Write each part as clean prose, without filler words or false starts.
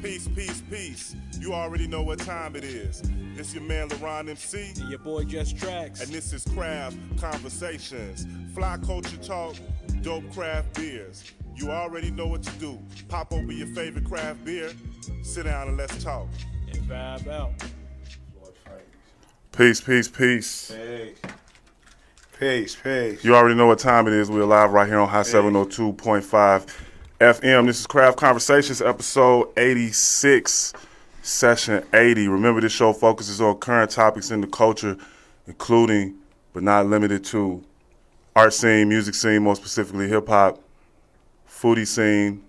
Peace, peace, peace. You already know what time it is. This your man LaRon MC. And your boy Just Tracks. And this is Craft Conversations. Fly culture talk, dope craft beers. You already know what to do. Pop open your favorite craft beer, sit down and let's talk. And vibe out. Peace, peace, peace. Peace. You already know what time it is. We're live right here on High 702.5 FM. This is Craft Conversations, episode 86, session 80. Remember, this show focuses on current topics in the culture, including, but not limited to, art scene, music scene, more specifically hip-hop, foodie scene,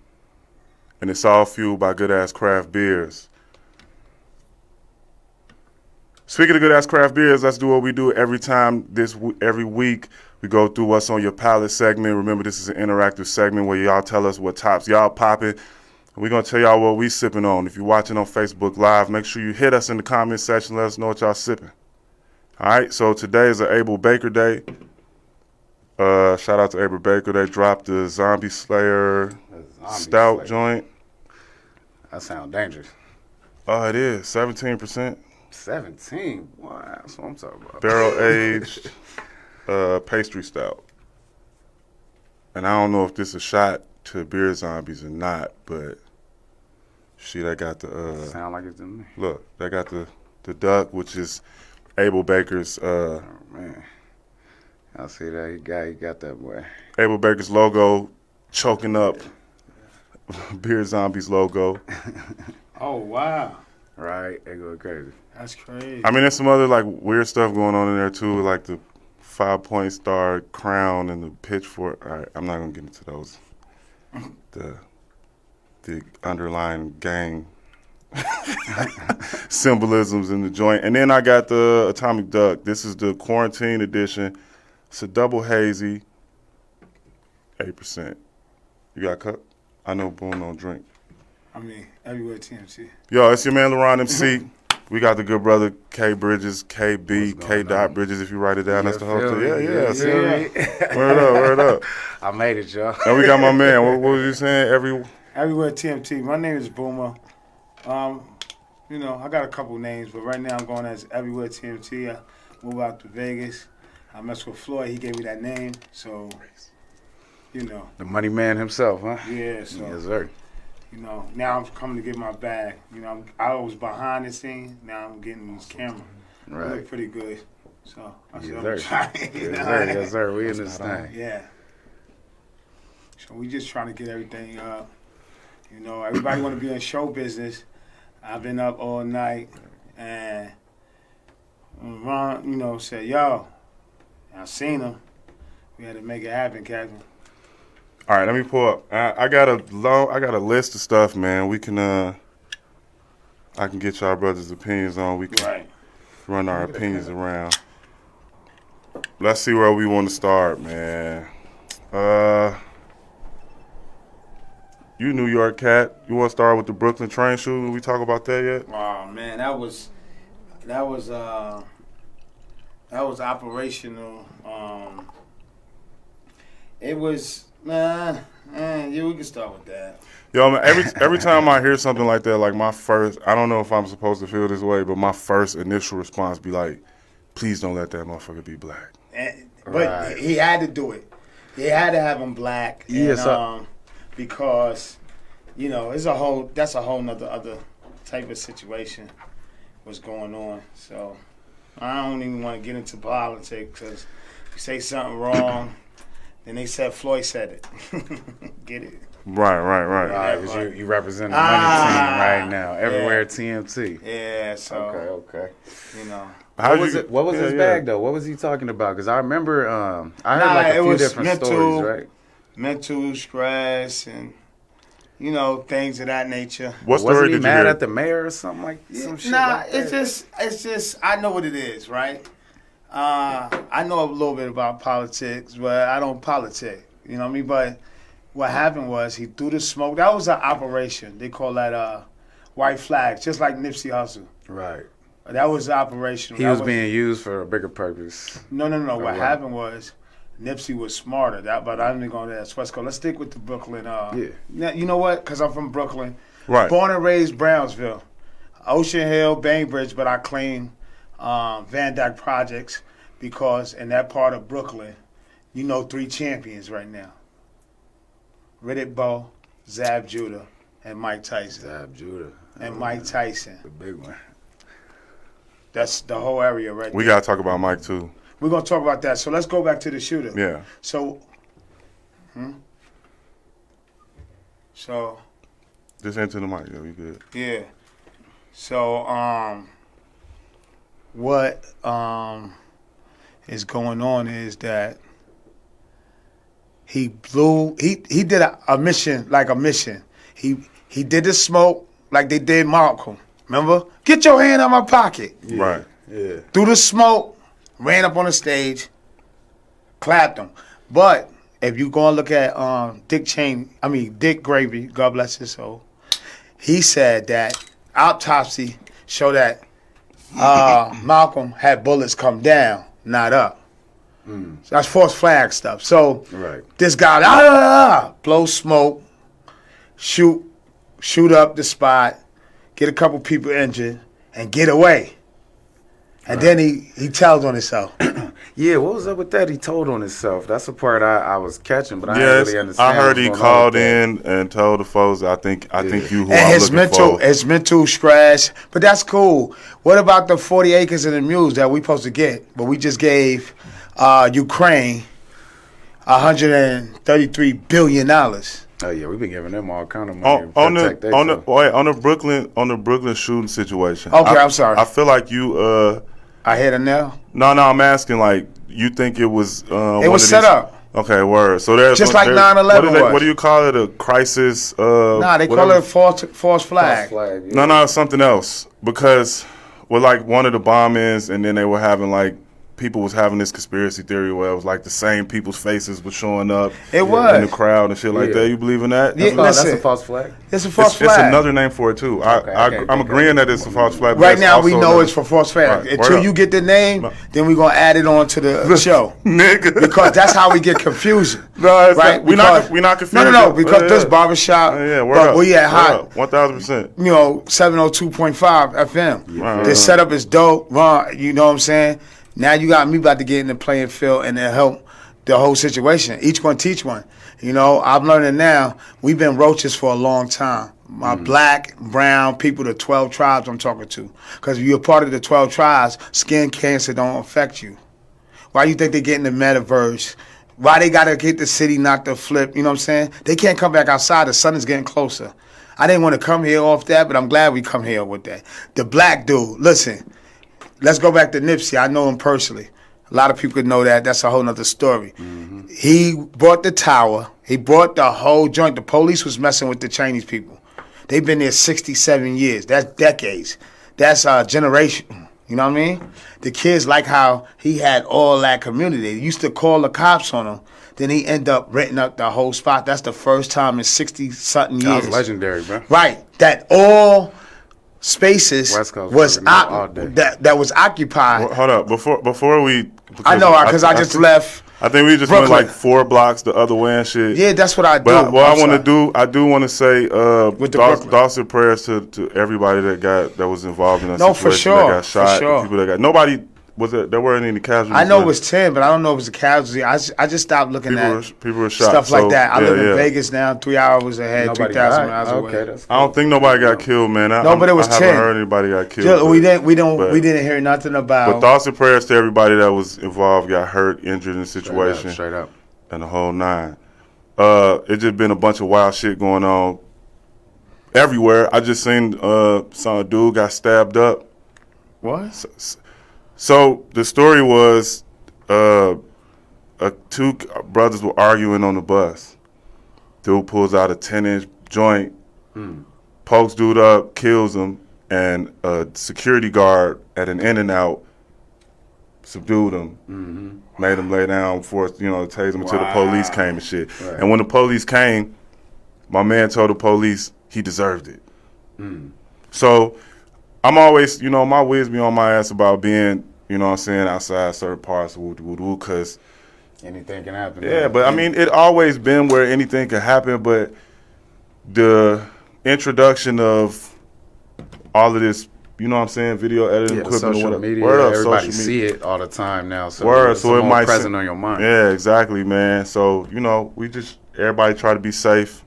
and it's all fueled by good-ass craft beers. Speaking of good-ass craft beers, let's do what we do every week. We go through what's on your palate segment. Remember, this is an interactive segment where y'all tell us what tops y'all popping. And we're going to tell y'all what we sipping on. If you're watching on Facebook Live, make sure you hit us in the comment section. Let us know what y'all sipping. All right, so today is an Abel Baker Day. Shout out to Abel Baker. They dropped the Zombie Slayer stout joint. That sounds dangerous. Oh, it is. 17%. 17? Wow, that's what I'm talking about. Barrel-aged pastry stout. And I don't know if this is a shot to beer zombies or not, but shit, I got the sound like it's in me. Look, they got the duck, which is Abel Baker's oh man. I see that he got that boy. Abel Baker's logo choking up beer zombies logo. Oh wow. Right, they go crazy. That's crazy. I mean, there's some other like weird stuff going on in there too, like the 5-point star crown and the pitchfork. All right, I'm not gonna get into those. The underlying gang symbolisms in the joint, and then I got the Atomic Duck. This is the quarantine edition. It's a double hazy, 8%. You got a cup? I know Boone don't drink. I mean, Everywhere TMT. Yo, it's your man LaRon MC. We got the good brother K Bridges, KB, K Dot Bridges. If you write it down, that's the whole thing. Yeah. Word up. I made it, y'all. And we got my man. What was you saying? Everywhere TMT. My name is Boomer. You know, I got a couple names, but right now I'm going as Everywhere TMT. I moved out to Vegas. I messed with Floyd. He gave me that name, so you know. The money man himself, huh? Yeah. So yes, sir. you know, now I'm coming to get my bag. You know, I was behind the scene. Now I'm getting this camera. Right. I look pretty good. So I said, Yes, I'm sir. trying. Yes, sir. We in this thing. Yeah. So we just trying to get everything up. You know, everybody want to be in show business. I've been up all night, and Ron, you know, said, "Yo, I seen him. We had to make it happen, Captain." All right, let me pull up. I got a list of stuff, man. We can I can get y'all brothers' opinions on. We can run our opinions around. Let's see where we want to start, man. You New York cat. You want to start with the Brooklyn train shooting? We talk about that yet? Oh man, that was operational. It was yeah, we can start with that. Yo, man, every time I hear something like that, like my first, I don't know if I'm supposed to feel this way, but my first initial response be like, please don't let that motherfucker be black. But he had to do it. He had to have him black. Yes, because, you know, that's a whole nother other type of situation what's going on. So I don't even want to get into politics because you say something wrong, then they said Floyd said it. Get it? Right. Because you represent the money team right now. Everywhere TMT. Yeah, so. Okay. You know. What was his bag, though? What was he talking about? Because I remember I heard like a few different stories, right? Mental stress and, you know, things of that nature. What story did you hear? Was he mad at the mayor or something like some shit like that? It's just, I know what it is, right? I know a little bit about politics, but I don't politic. You know what I mean? But what happened was he threw the smoke. That was an operation. They call that white flags, just like Nipsey Hussle. Right. That was operational. He was being used for a bigger purpose. No. What happened was Nipsey was smarter. But I'm going to go to that West Coast. Let's stick with the Brooklyn. Yeah. You know what? Because I'm from Brooklyn. Right. Born and raised Brownsville. Ocean Hill, Bainbridge, but I claim Van Dyke Projects because in that part of Brooklyn, you know 3 champions right now. Riddick Bowe, Zab Judah, and Mike Tyson. Zab Judah. And Mike Tyson. The big one. That's the whole area right We there. got to talk about Mike, too. We're going to talk about that. So let's go back to the shooter. Yeah. So, Just enter the mic. Yeah, we good. yeah. So, what is going on is that he did a mission, like a mission. He did the smoke like they did Malcolm. Remember? Get your hand out my pocket. Yeah. Right. Yeah. Through the smoke, ran up on the stage, clapped him. But if you go and look at Dick Gravy, God bless his soul, he said that autopsy showed that Malcolm had bullets come down, not up. So that's false flag stuff. So this guy blows smoke, shoot up the spot, get a couple people injured, and get away. And then he tells on himself. Yeah, what was up with that? He told on himself. That's the part I was catching, but I didn't really understand. I heard he what's going on called with that. in and told the folks, I think you who And I'm looking for. his mental stress. But that's cool. What about the 40 acres and the mules that we supposed to get? But we just gave Ukraine $133 billion. Oh yeah, we've been giving them all kind of money. On the Brooklyn shooting situation. Okay, I'm sorry. I feel like you I hit a nail. No, I'm asking, like, you think it was It was set up. Okay, word. So there's Just like 9/11 was. What do you call it? A crisis? Nah, they call it a false flag. Yeah. No, it's something else. Because like one of the bombings, and then they were having like people was having this conspiracy theory where it was like the same people's faces were showing up in the crowd and shit like that. You believe in that? Yeah, That's a false flag. It's a false flag. It's another name for it too. I'm agreeing that it's a false flag. Right now we know it's for false flag. Right, Until you get the name, then we're gonna add it on to the show. Nigga. Because that's how we get confusion. No, it's right? We're not confused. No, because this barbershop, but we at hot 1,000%. 702.5 FM. Right. The setup is dope. You know what I'm saying? Now you got me about to get in the playing field and to help the whole situation. Each one teach one. You know, I'm learning now. We've been roaches for a long time. My black, brown people, the 12 tribes I'm talking to. Because if you're a part of the 12 tribes, skin cancer don't affect you. Why you think they get in the metaverse? Why they got to get the city knocked to flip? You know what I'm saying? They can't come back outside. The sun is getting closer. I didn't want to come here off that, but I'm glad we come here with that. The black dude, listen. Let's go back to Nipsey. I know him personally. A lot of people could know that. That's a whole nother story. He bought the tower. He bought the whole joint. The police was messing with the Chinese people. They've been there 67 years. That's decades. That's a generation. You know what I mean? The kids like how he had all that community. They used to call the cops on him. Then he ended up renting up the whole spot. That's the first time in 60-something years. That was legendary, bro. Right. That all spaces was that was occupied. Well, hold up, before we. I know because I just left. I think we just Brooklyn. went like 4 blocks the other way and shit. Yeah, that's what I do. But what I want to do, I do want to say, With the thoughts and prayers to everybody that was involved in that situation. For sure, that got shot. For sure. People that got nobody. There weren't any casualties. I know it was 10, but I don't know if it was a casualty. I just stopped looking people were shot. Stuff like that. I live in yeah. Vegas now, 3 hours ahead, 3,000 miles away. Okay, I don't think nobody got killed, man. But it was 10. I haven't heard anybody got killed. We didn't hear nothing about. But thoughts and prayers to everybody that was involved, got hurt, injured in the situation, straight up, and the whole nine. It just been a bunch of wild shit going on everywhere. I just seen some dude got stabbed up. What? So the story was, 2 brothers were arguing on the bus. Dude pulls out a 10-inch joint, pokes dude up, kills him, and a security guard at an In-N-Out subdued him, made him lay down, forced to tase him until the police came and shit. Right. And when the police came, my man told the police he deserved it. So I'm always, my whiz be on my ass about being, outside certain parts of woo-doo-woo-doo, because anything can happen. Yeah, but I mean, it always been where anything can happen, but the introduction of all of this, you know what I'm saying, video editing equipment, social media, everybody see it all the time now. So it's so it more might present on your mind. Yeah, exactly, man. So everybody try to be safe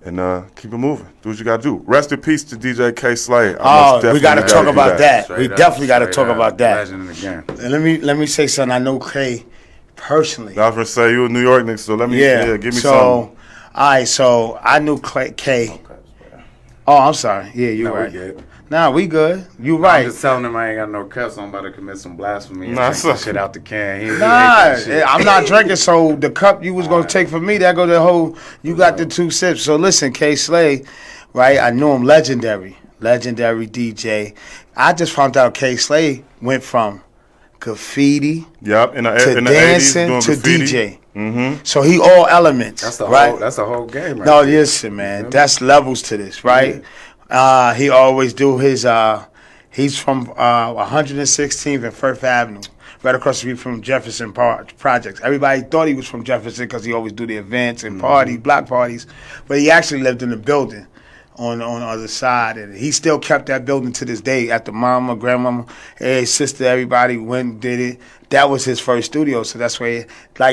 and keep it moving. Do what you gotta do. Rest in peace to DJ K Slay. We gotta talk about that. We definitely gotta talk about that. Legend in the game. And let me say something. I know K personally. I was gonna say you a New York nigga, so let me give me something. All right, so I knew K. Oh, I'm sorry. Yeah, you're right. We good. Nah, we good. You right. I'm just telling him I ain't got no cups, so I'm about to commit some blasphemy and drink some shit out the can. I'm not drinking, so the cup you was going to take from me, that go the whole, you got the 2 sips. So listen, K Slay, right, I knew him, legendary DJ. I just found out K Slay went from graffiti in the dancing 80s, to graffiti. DJ. Mm-hmm. So he all elements. That's the right? whole. That's the whole game. Right no, listen, man. That's levels to this, right? Yeah. He always do his. He's from 116th and First Avenue, right across the street from Jefferson Projects. Everybody thought he was from Jefferson because he always do the events and block parties, but he actually lived in the building on the other side, and he still kept that building to this day. After mama, grandmama, his sister, everybody went and did it. That was his first studio, so that's where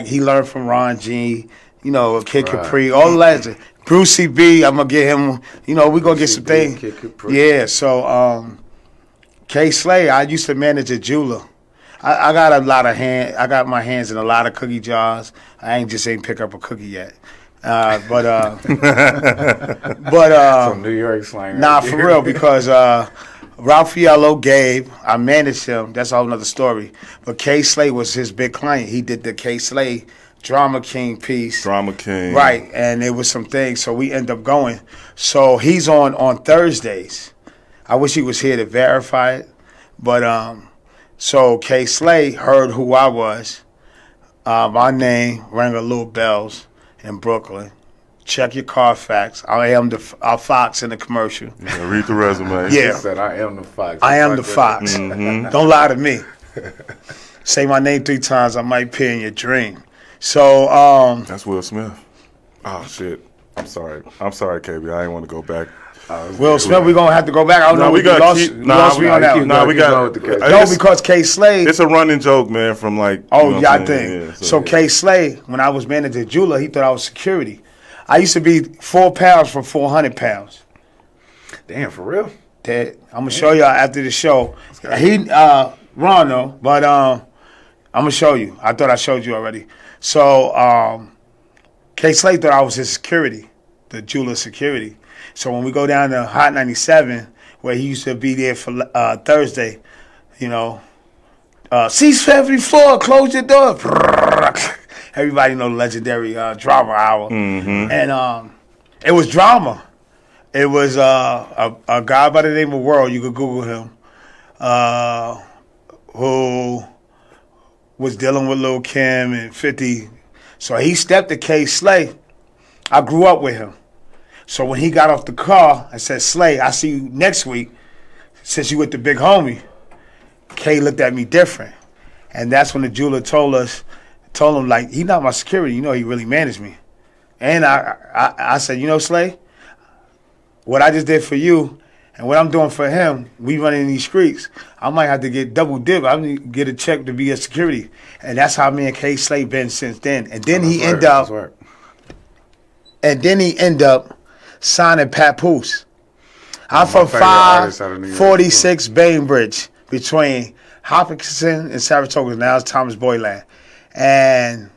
he learned from Ron G, Kid Capri, all the legends. Brucey B, I'm gonna get him. We gonna get some things. Yeah, so K Slay, I used to manage a jeweler. I got a lot of I got my hands in a lot of cookie jars. I ain't pick up a cookie yet. But some New York slang. Nah, for real, because Ralphiello Gabe, I managed him. That's a whole nother story. But K Slay was his big client. He did the K Slay Drama King piece. Drama King. Right, and it was some things, so we end up going. So he's on Thursdays. I wish he was here to verify it. But so K Slay heard who I was. My name rang a little bells in Brooklyn. Check your Carfax. I am the Fox in the commercial. Yeah, read the resume. Yeah. He said, I am the Fox. I am the Fox. Mm-hmm. Don't lie to me. Say my name 3 times, I might appear in your dream. So, that's Will Smith. Oh, shit. I'm sorry, KB. I didn't want to go back. Will Smith, we're going to have to go back. I don't know. We got lost me on that one. No, we got. No, because K Slay. It's a running joke, man, from like. Oh, y'all think. Yeah, so K Slay, when I was manager jeweler, he thought I was security. I used to be 4 pounds for 400 pounds. Damn, for real? I'm going to show y'all after the show. He, Ron, though, but I'm going to show you. I thought I showed you already. So, K Slay thought I was his security, the jeweler security. So when we go down to Hot 97, where he used to be there for Thursday, C-74, close your door. Everybody know the legendary drama hour. Mm-hmm. And it was drama. It was a guy by the name of World, you could Google him, who was dealing with Lil' Kim and 50. So he stepped to K Slay. I grew up with him. So when he got off the car, I said, Slay, I see you next week. Since you with the big homie, K looked at me different. And that's when the jeweler told him, like, he not my security. He really managed me. And I said, Slay, what I just did for you and what I'm doing for him, we running these streets, I might have to get double dip. I need to get a check to be a security. And that's how me and K Slay been since then. And then he end up signing Papoose. I'm from 546 Bainbridge between Hopkinton and Saratoga. Now it's Thomas Boyland. And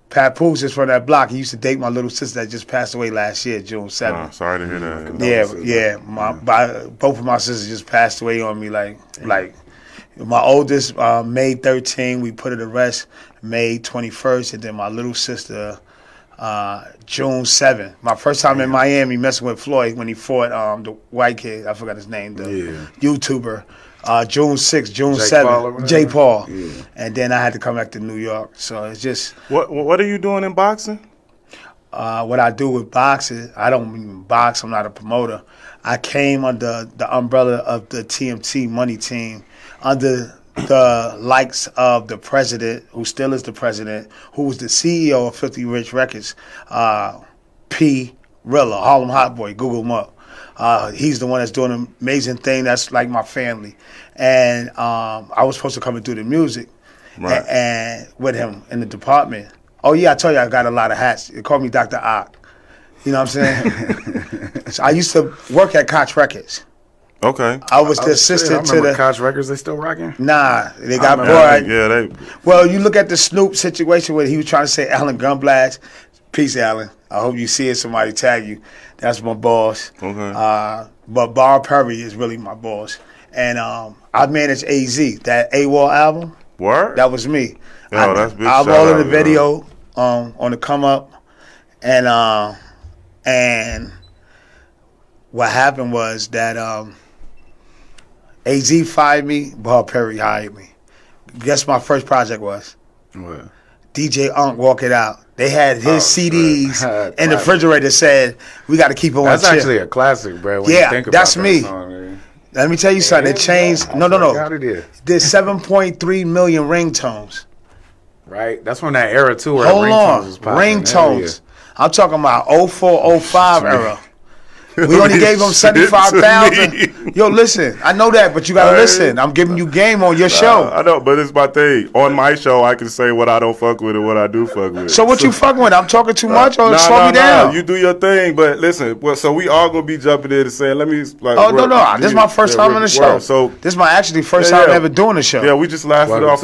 Papoose is from that block. He used to date my little sister that just passed away last year, June 7th. Oh, sorry to hear that. Yeah. Both of my sisters just passed away on me. Like my oldest, May 13, we put her to rest May 21st, and then my little sister, June 7th. My first time in Miami messing with Floyd when he fought the white kid, I forgot his name, the YouTuber. June 6th, June 7th, Jay Paul. Yeah. And then I had to come back to New York. So it's just... What are you doing in boxing? What I do with boxing, I don't even box. I'm not a promoter. I came under the umbrella of the TMT money team, under the likes of the president, who still is the president, who was the CEO of 50 Rich Records, P. Rilla, Harlem Hot Boy. Google him up. He's the one that's doing an amazing thing. That's like my family. And I was supposed to come and do the music and with him in the department. Oh, yeah, I told you I got a lot of hats. They call me Dr. Ock. You know what I'm saying? So I used to work at Koch Records. Okay. I was the assistant to the Koch Records. They still rocking? Nah, they got bought. Yeah, they. Well, you look at the Snoop situation where he was trying to say Alan Gunblast. Peace, Alan. I hope you see it. Somebody tag you. That's my boss. Okay. But Bob Perry is really my boss. And I managed AZ, that AWOL album. Word? That was me. That's big. I rolled in the video on the come up, and what happened was that AZ fired me, Bob Perry hired me. Guess my first project was? What? DJ Unk, Walk It Out. They had his CDs in the refrigerator. Said we got to keep it on. That's actually a classic, bro. When you think about that's me. That song, let me tell you something. It changed. No. Did 7.3 million ringtones. Right. That's when that era too. Where Hold ringtones on, was popping. ringtones. I'm talking about 04, 05 era. We only gave them 75,000. Yo, listen, I know that, but you gotta listen. I'm giving you game on your show. I know, but it's my thing. On my show, I can say what I don't fuck with and what I do fuck with. So what you fucking with? I'm talking too much or slow me down? You do your thing, but listen. Well, so we all gonna be jumping in and saying, let me. Like, no. This is my first time on the show. So this is my actually first time ever doing the show. Yeah, we just laughed it off.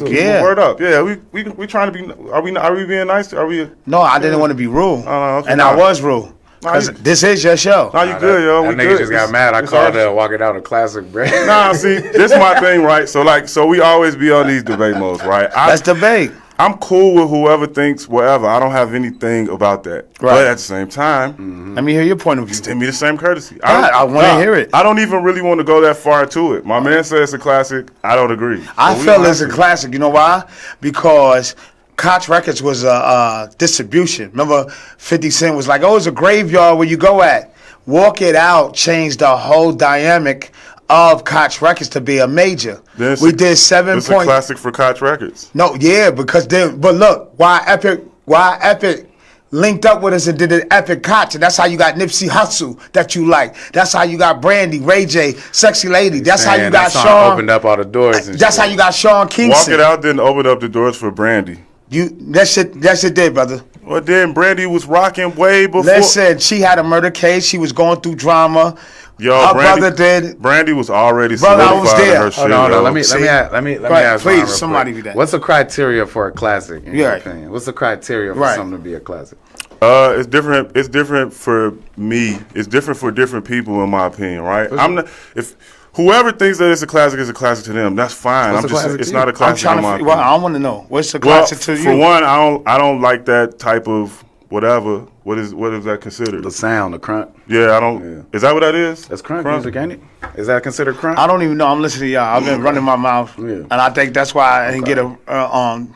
Yeah, word up. Yeah, we trying to be. Are we being nice? Are we? No, I didn't want to be rude, okay, and I was rude. Because this is your show. Nah, you good, yo. That nigga just got mad. I called Walk It Out a classic, bro. Nah, see, this is my thing, right? So we always be on these debate modes, right? Let's debate. I'm cool with whoever thinks whatever. I don't have anything about that. Right. But at the same time, let me hear your point of view. Give me the same courtesy. I want to hear it. I don't even really want to go that far to it. My man says it's a classic. I don't agree. I feel it's a classic. You know why? Because Koch Records was a distribution. Remember, 50 Cent was like, it's a graveyard where you go at. Walk It Out changed the whole dynamic of Koch Records to be a major. We did 7 It's a classic for Koch Records. No, yeah, because then, but look, why Epic linked up with us and did an Epic Koch, and that's how you got Nipsey Hussle that you like. That's how you got Brandy, Ray J, Sexy Lady. That's how you got Sean. Opened up all the doors. That's how you got Sean Kingston. Walk It Out didn't open up the doors for Brandy. That shit did, brother. Well, then Brandy was rocking way before. Listen, she had a murder case. She was going through drama. Yo, her Brandy, brother did. Brandy was already brother, I was there. Her shit, Hold on. Let me ask. Please, somebody be that. What's the criteria for a classic? In your opinion? What's the criteria for something to be a classic? It's different. It's different for me. It's different for different people, in my opinion. Right? I'm not. If whoever thinks that it's a classic is a classic to them, that's fine. It's not a classic in my opinion. Well, I want to know what's a classic to you. For one, I don't like that type of whatever. What is that considered? The sound, the crunk. Yeah, I don't. Yeah. Is that what that is? That's crunk music, ain't it? Is that considered crunk? I don't even know. I'm listening to y'all. I've been running my mouth, and I think that's why I didn't get a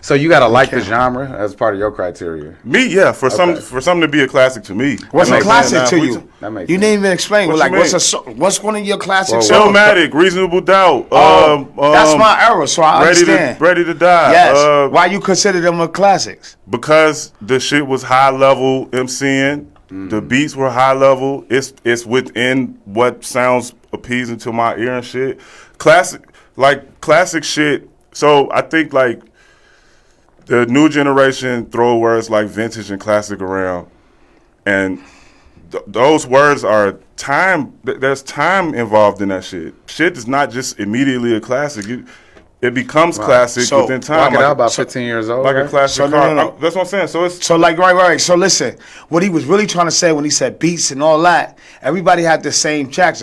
So you gotta like the genre as part of your criteria. Me, yeah. For something to be a classic to me. What's a classic to you? You didn't even explain. What's one of your classic songs? Illmatic, Reasonable Doubt. That's my era, so I understand. Ready to Die. Yes. Why you consider them a classics? Because the shit was high level MCing. The beats were high level. It's within what sounds appeasing to my ear and shit. Classic shit. So I think like the new generation throw words like vintage and classic around, and those words are time. There's time involved in that shit. Shit is not just immediately a classic. It becomes classic within time. Walk It Out about 15 years old. Like a classic car. No. That's what I'm saying. So it's right. So listen, what he was really trying to say when he said beats and all that, everybody had the same tracks.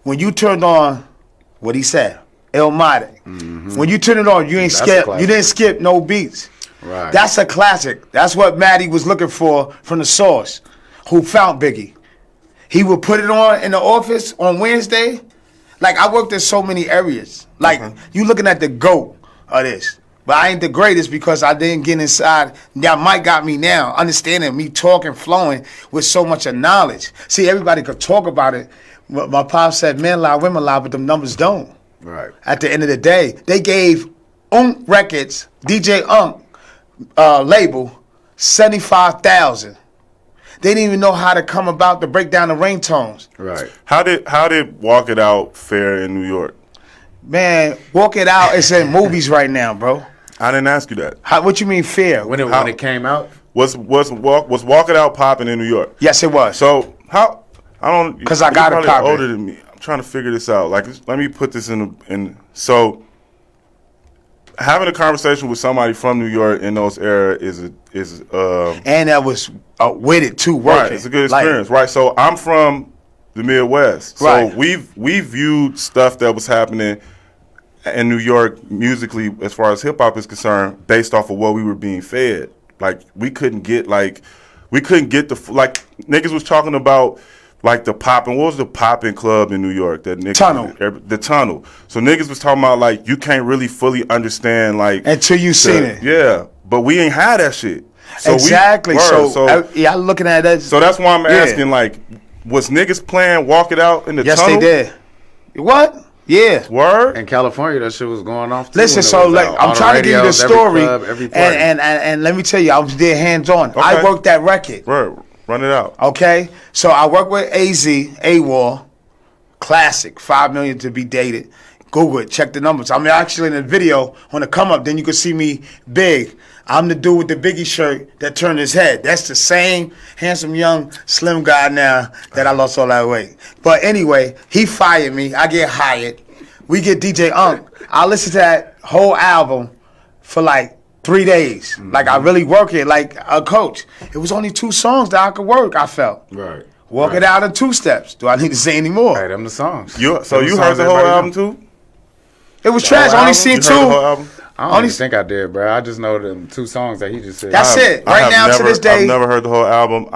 When you turned on what he said, Illmatic. When you turned it on, you didn't skip no beats. Right. That's a classic. That's what Maddie was looking for from the source, who found Biggie. He would put it on in the office on Wednesday. Like, I worked in so many areas. Like, you looking at the GOAT of this. But I ain't the greatest because I didn't get inside. Now, Mike got me now, understanding me talking, flowing with so much of knowledge. See, everybody could talk about it. My pop said, men lie, women lie, but them numbers don't. Right. At the end of the day, they gave Records, DJ label, $75,000. They didn't even know how to come about to break down the ringtones. Right. How did Walk It Out fare in New York? Man, Walk It Out is in movies right now, bro. I didn't ask you that. What you mean fair? When it came out? Was Walk It Out popping in New York? Yes, it was. So how I don't because I got it popping. Older than me. I'm trying to figure this out. Like, let me put this in. So having a conversation with somebody from New York in those eras is and that was with it too. Working. Right, it's a good experience, right? So I'm from the Midwest, so right. we viewed stuff that was happening in New York musically, as far as hip hop is concerned, based off of what we were being fed. Like we couldn't get the niggas was talking about. Like the popping, what was the popping club in New York? That niggas, the Tunnel. So niggas was talking about like you can't really fully understand like until you seen it. Yeah, but we ain't had that shit. So exactly. I'm looking at that. So that's why I'm asking like, was niggas playing Walk It Out in the Tunnel? Yes, they did. What? Yeah. Word? In California, that shit was going off too. Listen, so like I'm trying to give you the story, and let me tell you, I was there hands on. Okay. I worked that record. Right. Run it out. Okay, so I work with AWOL, classic, 5 million to be dated. Google it, check the numbers. I'm actually in the video on the come up. Then you can see me big. I'm the dude with the Biggie shirt that turned his head. That's the same handsome young slim guy now that I lost all that weight. But anyway, he fired me. I get hired. We get DJ Unk. I listen to that whole album for like 3 days. Mm-hmm. Like I really work it like a coach. It was only 2 songs that I could work, I felt. Right. Walk it out in 2 steps. Do I need to say any more? Right, them the songs. You heard the whole album too? It was trash. I only seen 2. I don't even think I did, bro. I just know them 2 songs that he just said. That's it. Right now to this day. I've never heard the whole album.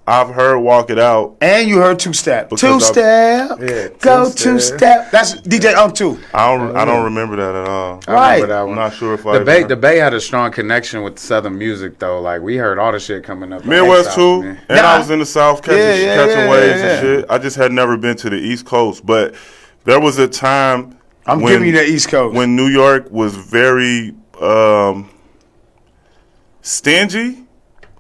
I've heard Walk It Out. And you heard 2 Step. 2 Step. Yeah, go 2 Step. That's DJ Unk too. I don't remember that at all. Right. I'm not sure if the Bay had a strong connection with Southern music though. Like we heard all the shit coming up. Midwest too. Man. And I was in the South catching waves and shit. I just had never been to the East Coast. But there was a time I'm giving you the East Coast. When New York was very stingy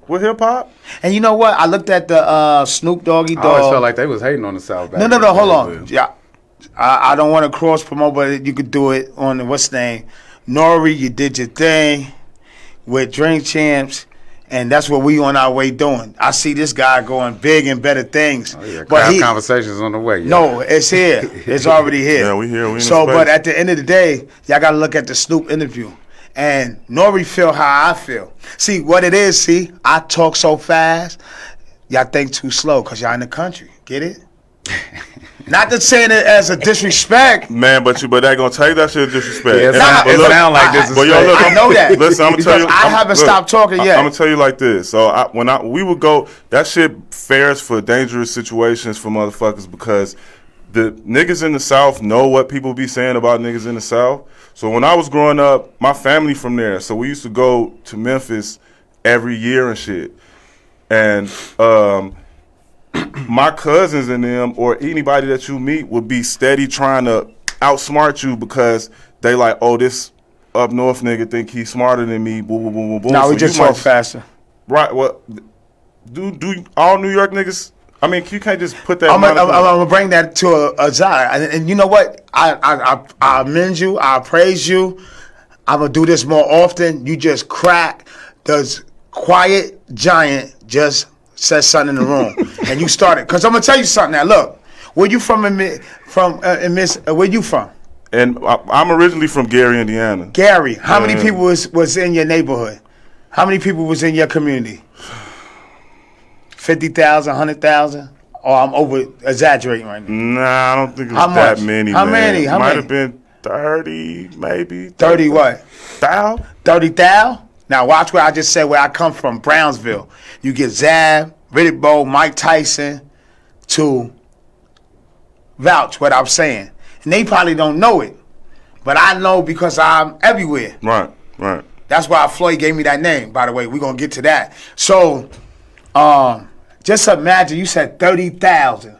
with hip hop. And you know what? I looked at the Snoop Doggy Dogg. I always felt like they was hating on the South. No, hold on. Yeah, I don't want to cross promote, but you could do it on what's the name? Nori, you did your thing with Drink Champs, and that's what we on our way doing. I see this guy going big and better things. Oh, yeah. But Conversationz on the way. Yeah. No, it's here. It's already here. Yeah, we here. We in so, but at the end of the day, y'all got to look at the Snoop interview. And Nori feel how I feel. See, what it is, I talk so fast, y'all think too slow because y'all in the country. Get it? Not to saying it as a disrespect. Man, but that gonna take that shit as disrespect. Yeah, it sound like disrespect. But yo, look, I know that. Listen, I'm gonna tell you. I haven't stopped talking yet. I'm gonna tell you like this. So we would go, that shit fares for dangerous situations for motherfuckers because the niggas in the South know what people be saying about niggas in the South. So when I was growing up, my family from there, so we used to go to Memphis every year and shit. And my cousins and them or anybody that you meet would be steady trying to outsmart you because they like, oh, this up north nigga think he's smarter than me, boom, boom, boom, boom, boom. No, we just talk faster. Right, well, do all New York niggas... I mean, you can't just put that. I'm gonna bring that to a side, and you know what? I amend you. I praise you. I'm gonna do this more often. You just crack. The quiet giant just said something in the room, and you started. Cause I'm gonna tell you something. Now, look, where you from? Where you from? And I'm originally from Gary, Indiana. Gary. How many people was in your neighborhood? How many people was in your community? 50,000, 100,000? Or I'm over exaggerating right now? Nah, I don't think it was that many. How many? How might many? have been 30, maybe. 30 what? Thou? 30,000? Now watch where I just said where I come from, Brownsville. You get Zab, Riddick Bowe, Mike Tyson to vouch what I'm saying. And they probably don't know it. But I know because I'm everywhere. Right. That's why Floyd gave me that name, by the way. We're going to get to that. So, just imagine you said 30,000.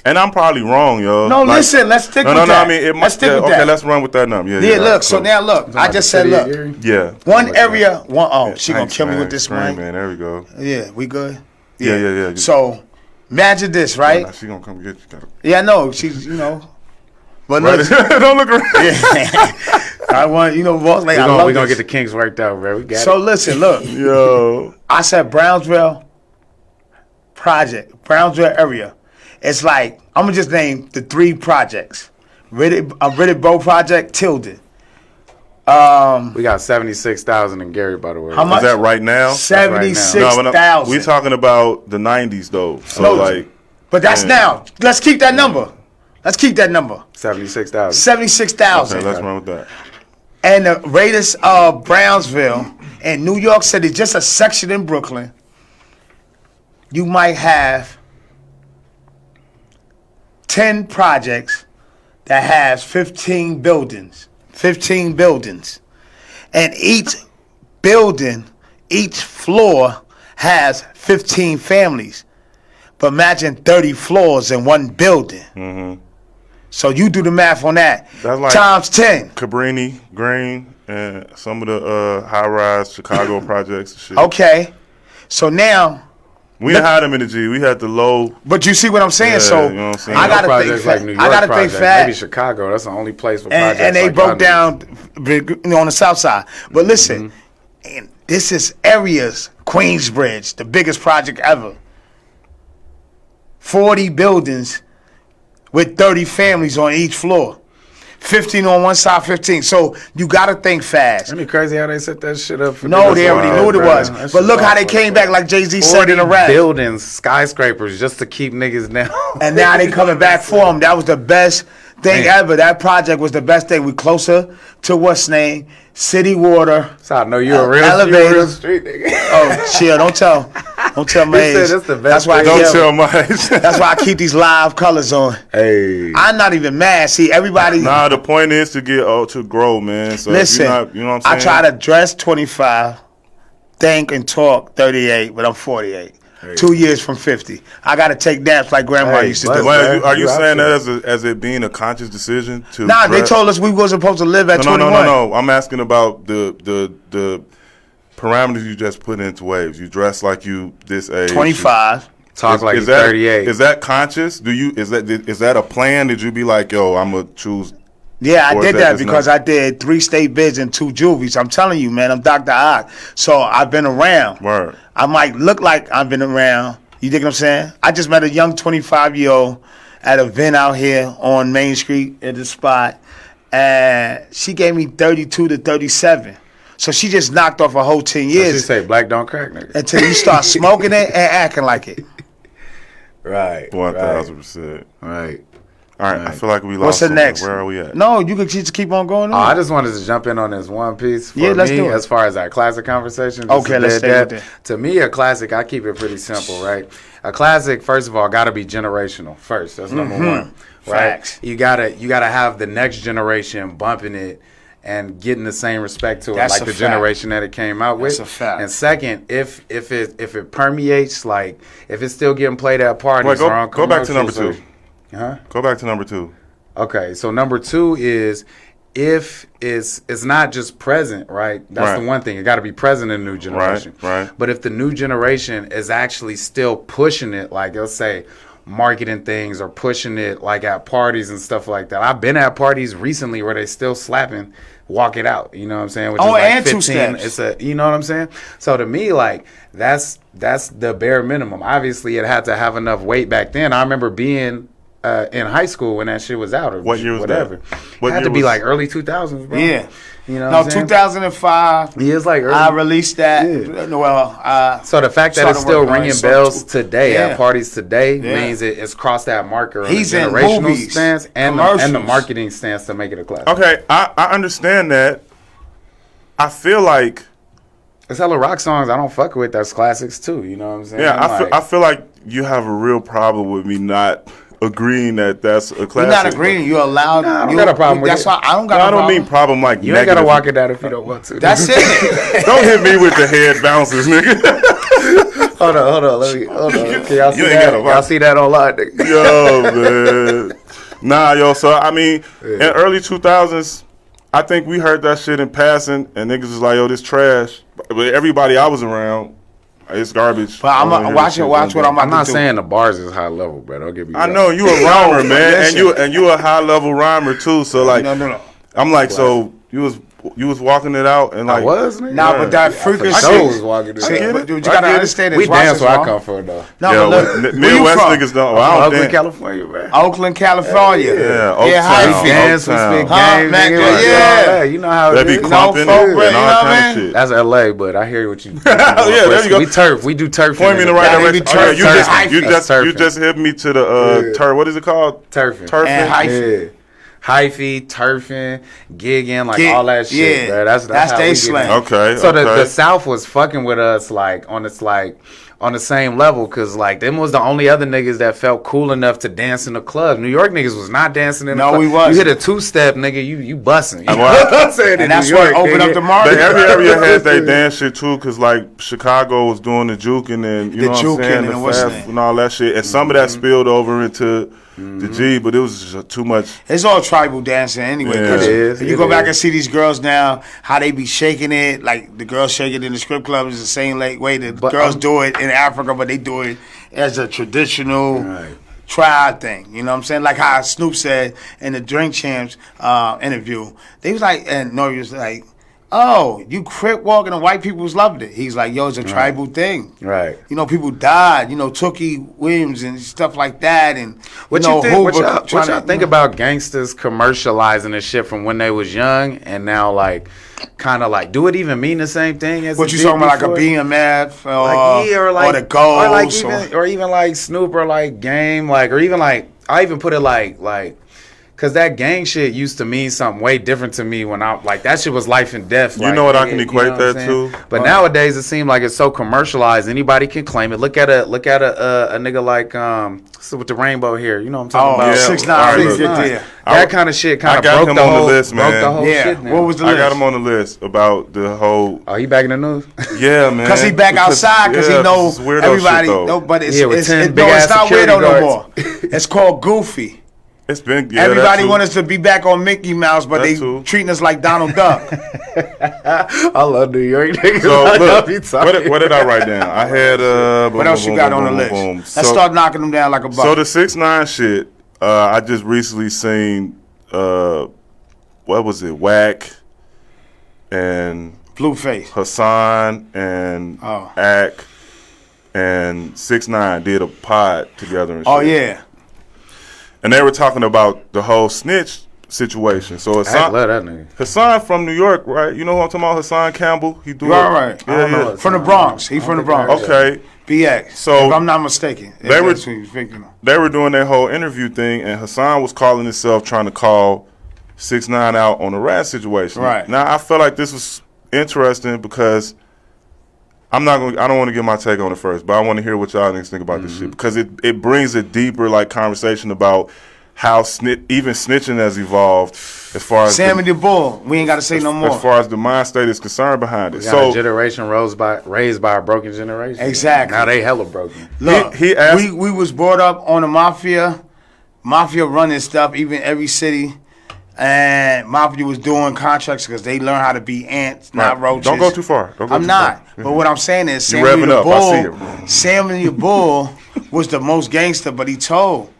And I'm probably wrong, yo. No, like, listen, let's stick with that. I mean, let's stick with that. Okay, let's run with that number. Yeah, look, so now look. I just said, look. Yeah. One area, she going to kill me with this one. Man, there we go. Yeah, we good? Yeah. So imagine this, right? Nah, she gonna come get you. Yeah, I know. She's, But right. Don't look around. I want, boss lady. We're gonna get the kinks worked out, bro. We got So listen, look. Yo. I said Brownsville area. It's like, I'm gonna just name the 3 projects. Riddick Bow Project, Tilden. We got 76,000 in Gary, by the way. How much? Is that right now? 76,000. We talking about the 90s though. So but that's now. Let's keep that number. 76,000. 76,000. Okay, let's run with that. And the radius of Brownsville and New York City, just a section in Brooklyn, you might have 10 projects that has 15 buildings. 15 buildings. And each building, each floor has 15 families. But imagine 30 floors in one building. Mm-hmm. So you do the math on that. That's like times 10. Cabrini, Green, and some of the high-rise Chicago projects and shit. Okay. So now... We didn't have them in the G. We had the low. But you see what I'm saying? Yeah, so you know what I'm saying? I gotta think fast. Like New York I gotta projects, think fast. Maybe Chicago. That's the only place for projects. And they like broke down on the south side. But listen, and this is areas, Queensbridge, the biggest project ever. 40 buildings with 30 families on each floor. 15 on one side, 15. So you got to think fast. Isn't it crazy how they set that shit up? No, they already knew what it was. But look how they came back, like Jay-Z said in a rap. Buildings, skyscrapers, just to keep niggas down. And now they coming back for them. That was the best thing ever. That project was the best thing. We closer to what's name, City Water. So I know you're a real street nigga. Oh, chill. Don't tell my age. That's why That's why I keep these live colors on. Hey, I'm not even mad. See, everybody. Nah, the point is to get to grow, man. So listen, you know what I'm saying? I try to dress 25, think and talk 38, but I'm 48. Hey. 2 years from 50. I got to take naps like grandma used to do. Well, are you saying that as it being a conscious decision to? Nah, they told us we wasn't supposed to live at 21. No. I'm asking about the parameters you just put into waves. You dress like you this age. 25. Talk like you're 38. Is that conscious? Is that a plan? Did you be like, yo, I'm gonna choose? Yeah, I did that because I did 3 state bids and 2 juvies. I'm telling you, man, I'm Dr. Ock. So I've been around. Word. I might look like I've been around. You dig what I'm saying? I just met a young 25-year-old at an event out here on Main Street at the spot, and she gave me 32 to 37. So she just knocked off a whole 10 years. She say black don't crack, nigga. Until you start smoking it and acting like it. Right. 1,000%. Right. All right, I feel like we lost. What's the next? Where are we at? No, you could just keep on going on. I just wanted to jump in on this one piece for let's me do it. as far as our classic conversation. Okay, let's stay with that. To me, a classic, I keep it pretty simple, right? A classic, first of all, got to be generational first. That's number one, right? Facts. You gotta have the next generation bumping it and getting the same respect to it, That's like a the fact. generation that it came out with. That's a fact. And second, if it permeates, like if it's still getting played at parties or on go back to number commercials 2. Huh? Go back to number 2. Okay, so number 2 is if it's not just present, right? That's the one thing. It got to be present in the new generation. Right. But if the new generation is actually still pushing it, like let's say marketing things or pushing it like at parties and stuff like that. I've been at parties recently where they still slapping Walk It Out, you know what I'm saying? Which is like and 15, 2 steps. It's you know what I'm saying? So to me, like that's the bare minimum. Obviously, it had to have enough weight back then. I remember being in high school when that shit was out or what year was whatever. That? It had to be like early 2000s, bro. Yeah. You know No, what I'm 2005. Yeah, it's like early. I released that. Yeah. Well, so the fact that it's still ringing bells today Yeah. at parties today Yeah. means it's crossed that marker on He's the in generational movies, stance and commercials. the marketing stance to make it a classic. Okay, I understand that. I feel like There's hella rock songs I don't fuck with that's classics too. You know what I'm saying? yeah, I feel like you have a real problem with me not agreeing that that's a classic. You're not agreeing. You're allowed. Nah, I don't got a problem with That's it. why I don't got. No, No I don't problem. mean problem like You ain't negative. gotta walk it out if you don't want to. That's it. Don't hit me with the head bounces, nigga. hold on. Hold on. Can y'all see You ain't that? gotta Y'all see that online? Nigga? Yo, man. Nah, yo. So I mean, in early 2000s, I think we heard that shit in passing, and niggas was like, "Yo, this trash." But everybody I was around It's garbage. But I'm gonna watch what I'm I'm about not to do. saying the bars is high level, bro. Don't get me I wrong. know you a rhymer, man, listen. and you a high level rhymer too. So like, No. I'm like, so you was walking it out and like, I was, nigga. Nah, but that For frequency. sure was walking it. See, get but it. dude, I you gotta get it. understand this. We Watch dance this, where I bro. come from, though. No, yo, but look, where you Midwest from? niggas don't. Well, I don't Oakland, dance. California, man. Oakland, California. Yeah, Oaktown. Oaktown. We dance, we Oaktown. spit Huh, games, man, nigga, yeah. like, Yeah. You know how They it be is. clumping folk, and you know all what I kind of mean? shit. That's LA, but I hear what you. Yeah, there you go. We turf. We do turf. Point me in the right Yeah, they direction. be Oh, yeah, turfing. you just hit me to the turf. What is it called? turfing. Turfing. And hyphen. Yeah. Hyphy, turfing, gigging, like Gig, all that shit, yeah. bro. That's how they we slang. get it. Okay. So okay. the South was fucking with us like on the same level, cause like them was the only other niggas that felt cool enough to dance in the club. New York niggas was not dancing in the No, club. we wasn't. You hit a 2-step, nigga, you busting. You know Well, what I'm saying? And that's what opened up the market. But every area had they dance shit too, cause like Chicago was doing the juking and you The know what I'm juking saying, and the what's fast name? and all that shit, and some of that spilled over into the G, but it was just too much. It's all tribal dancing anyway. Yeah. 'Cause It is, If you it go back is. and see these girls now, how they be shaking it, like the girls shake it in the strip club is the same way the But, girls do it in Africa, but they do it as a traditional Right. tribe thing. You know what I'm saying? Like how Snoop said in the Drink Champs interview, they was like, and Nori was like, "Oh, you crip walking and white people was loving it." He's like, "Yo, it's a tribal thing." Right. You know, people died. You know, Tookie Williams and stuff like that, and What you know, you think? What Hoover y'all trying to- think about gangsters commercializing this shit from when they was young and now like kind of like do it even mean the same thing as What it you did talking about, like a before? BMF or, Like, yeah, or the Ghost? or even like Snoop or like Game, like, or even like I even put it like cause that gang shit used to mean something way different to me when I like that shit was life and death. You know what I can equate that to? But nowadays it seems like it's so commercialized. Anybody can claim it. Look at a nigga like with the rainbow here. You know what I'm talking about? yeah. 6ix9ine. All right, Please look. get there. That kind of shit kind I of got broke him the on the whole list, man. broke the whole Yeah. shit. Now. What was the I list? got him on the list about the whole. Oh, he back in the news? Yeah, man. Because he back outside because he know this is weirdo everybody. shit, though. No, but it's, Yeah, with it's, 10 it, no, big-ass it's not security weirdo no guards. more. It's called Goofy. It's been Everybody want us to be back on Mickey Mouse, but That they too. treating us like Donald Duck. I love New York niggas. So I love you look, talking. what did I write down? I had What else you got on the list? Let's start knocking them down like a buck. So the 6ix9ine shit, I just recently seen what was it? Whack and Blueface. Hassan and Oh. Ack and 6ix9ine did a pod together and shit. Oh yeah. And they were talking about the whole snitch situation. So I Hassan, love that nigga. Hassan from New York, right? You know who I'm talking about? Hassan Campbell. He do Right, right. Yeah, I don't know yeah. it. From the Bronx. He from the Bronx. Okay. BX. So- if I'm not mistaken. If They were- that's who you're thinking of. They were doing their whole interview thing, and Hassan was calling himself trying to call 6ix9ine out on the rat situation. Right. Now I feel like this was interesting because I don't want to get my take on it first, but I want to hear what y'all niggas think about this shit because it brings a deeper like conversation about how even snitching has evolved as far as Sammy the Bull. We ain't got to say no more. as far as the mind state is concerned behind it. We got So a generation raised by a broken generation. Exactly. Now they hella broken. Look, he asked- we was brought up on the mafia running stuff, even every city. And mafia was doing contracts because they learn how to be ants, not Right. roaches. Don't go too far. Don't go I'm too not. far. But what I'm saying is, You Sammy revving the up. I see Bull, it. Sammy the Bull was the most gangster, but he told.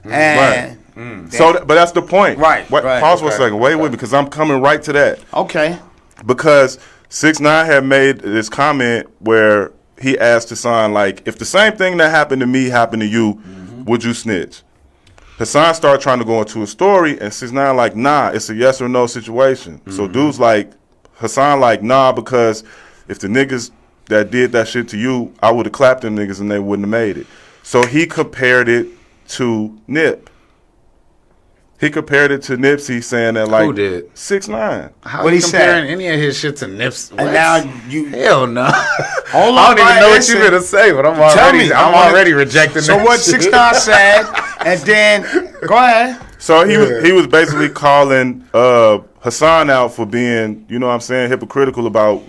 And But that's the point. Right, Wait, right. Pause for a Okay, second. Wait, because I'm coming right to that. okay, Because 6ix9ine had made this comment where he asked Hassan, like, if the same thing that happened to me happened to you, would you snitch? Hassan started trying to go into a story, and 6ix9ine like, nah, it's a yes or no situation. So dude's like, Hassan like, nah, because if the niggas that did that shit to you, I would have clapped them niggas and they wouldn't have made it. So he compared it to Nip. He compared it to Nipsey, saying that like Who did? 6ix9ine. How What you he said? comparing any of his shit to Nipsey? and now you Hell no. hold on. I don't even know what listen. you're gonna say, but I'm Tell already me. I'm I wanna- already rejecting So that what shit. 6ix9ine said, and then go ahead. So he was basically calling Hassan out for being, you know what I'm saying, hypocritical about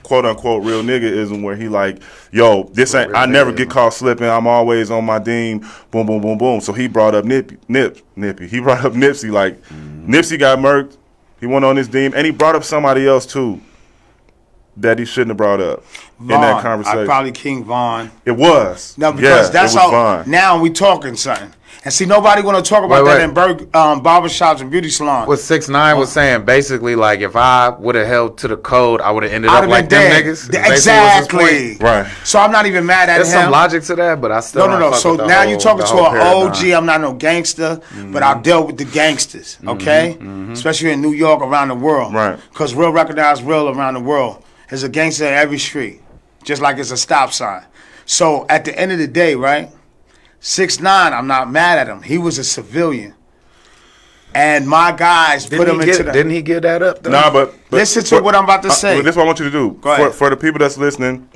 quote unquote real niggaism, where he like, yo, this ain't, I never get caught slipping, I'm always on my deem, boom, boom, boom, boom. So he brought up Nippy. He brought up Nipsey, like Nipsey got murked, he went on his deem, and he brought up somebody else too. that he shouldn't have brought up in Vaughn. that conversation? Probably King Vaughn. It was. No, because that's it was how. Vaughn. Now we talking something. And see, nobody want to talk about that in barbershops and beauty salons. What 6ix9ine was saying, basically, like, if I would have held to the code, I would have ended up like them niggas. Exactly. Right. So I'm not even mad at There's him. some logic to that, but I still No. So now you're talking to an OG. I'm not no gangster, but I've dealt with the gangsters, okay? Especially in New York, around the world. Right. Because real recognize real around the world. There's a gangster in every street, just like it's a stop sign. So at the end of the day, right? 6ix9ine, I'm not mad at him. He was a civilian. And my guys put him into the... Didn't he get that up, though? Nah, but listen to what I'm about to say. This is what I want you to do. Go ahead. For the people that's listening,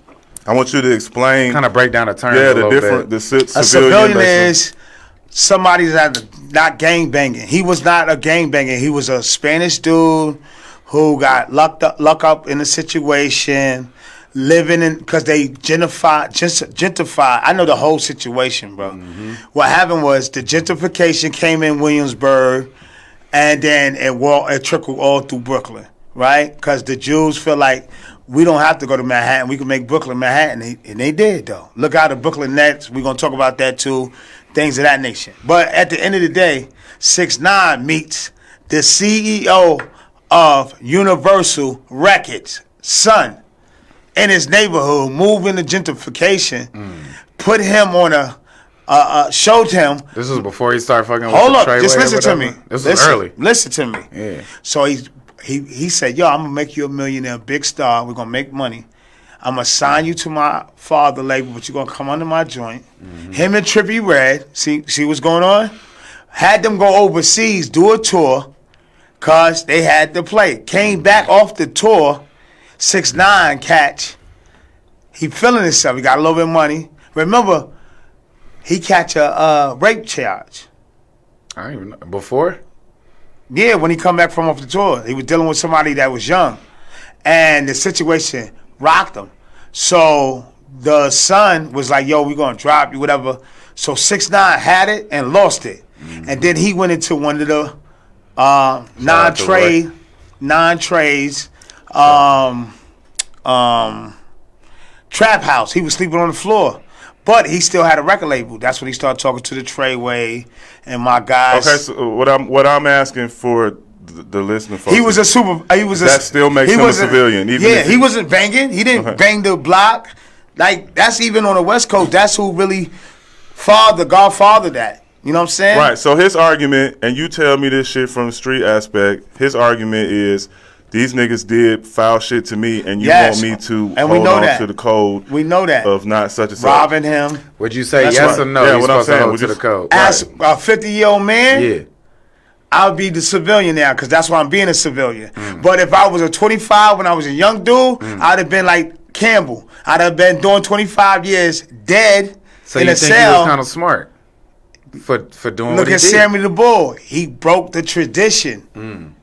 I want you to explain... Kind of break down the terms Yeah, a the little different... bit. The a civilian is somebody that's not gang banging. He was not a gang banger. He was a Spanish dude who got luck up in a situation... Living in, because they gentrified. I know the whole situation, bro. What happened was the gentrification came in Williamsburg, and then it trickled all through Brooklyn, right? Because the Jews feel like we don't have to go to Manhattan. We can make Brooklyn Manhattan, and they did, though. Look out the Brooklyn Nets. We're going to talk about that, too. Things of that nature. But at the end of the day, 6ix9ine meets the CEO of Universal Records, son, in his neighborhood, moving the gentrification, put him on showed him. This was before he started fucking with Hold the up, Treyway just listen to me. This was early. Listen to me. Yeah. So he said, yo, I'm going to make you a millionaire, big star. We're going to make money. I'm going to sign you to my father label, but you're going to come under my joint. Him and Trippie Redd, see what's going on? Had them go overseas, do a tour, because they had to play. Came back off the tour. 6ix9ine catch. He feeling himself. He got a little bit of money. Remember, he catch a rape charge. I don't even know. Before? Yeah, when he come back from off the tour. He was dealing with somebody that was young. And the situation rocked him. So the son was like, yo, we're going to drop you, whatever. So 6ix9ine had it and lost it. And then he went into one of the non-trades trap house. He was sleeping on the floor, but he still had a record label. That's when he started talking to the Treyway and my guys. Okay, so what I'm asking for the listener folks, he was a that still makes him a civilian. Even he wasn't banging. He didn't bang the block. Like, that's even on the West Coast. That's who really godfathered that. You know what I'm saying? Right. So his argument, and you tell me this shit from the street aspect, his argument is, these niggas did foul shit to me, and you want me to hold on to the code. We know that. Of not such and such. Robbing him. Would you say That's yes right. or no? Yeah, You're what I'm supposed to saying, hold to the code. As a 50-year-old man, Yeah. I'll be the civilian now, because that's why I'm being a civilian. But if I was a 25 when I was a young dude, I'd have been like Campbell. I'd have been doing 25 years dead So in you a think cell. he was kind of smart for doing Look what he at did? Sammy the Bull. He broke the tradition.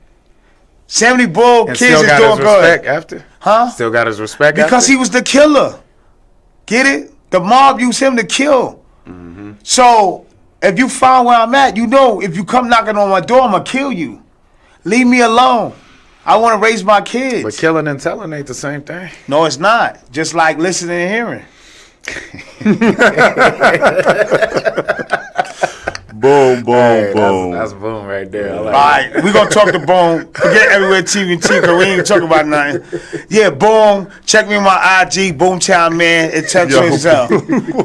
Sammy the Bull, And kids still is got doing his good. respect after? Huh? Still got his respect Because after? he was the killer. Get it? The mob used him to kill. So if you find where I'm at, you know if you come knocking on my door, I'm going to kill you. Leave me alone. I want to raise my kids. But killing and telling ain't the same thing. No, it's not. Just like listening and hearing. Boom, boom, Hey, boom. That's boom right there. I like All right, we're going to talk to Boom. Forget Everywhere TMT, because we ain't talking about nothing. Yeah, Boom. Check me on my IG, Boomtown Man. It tells you itself.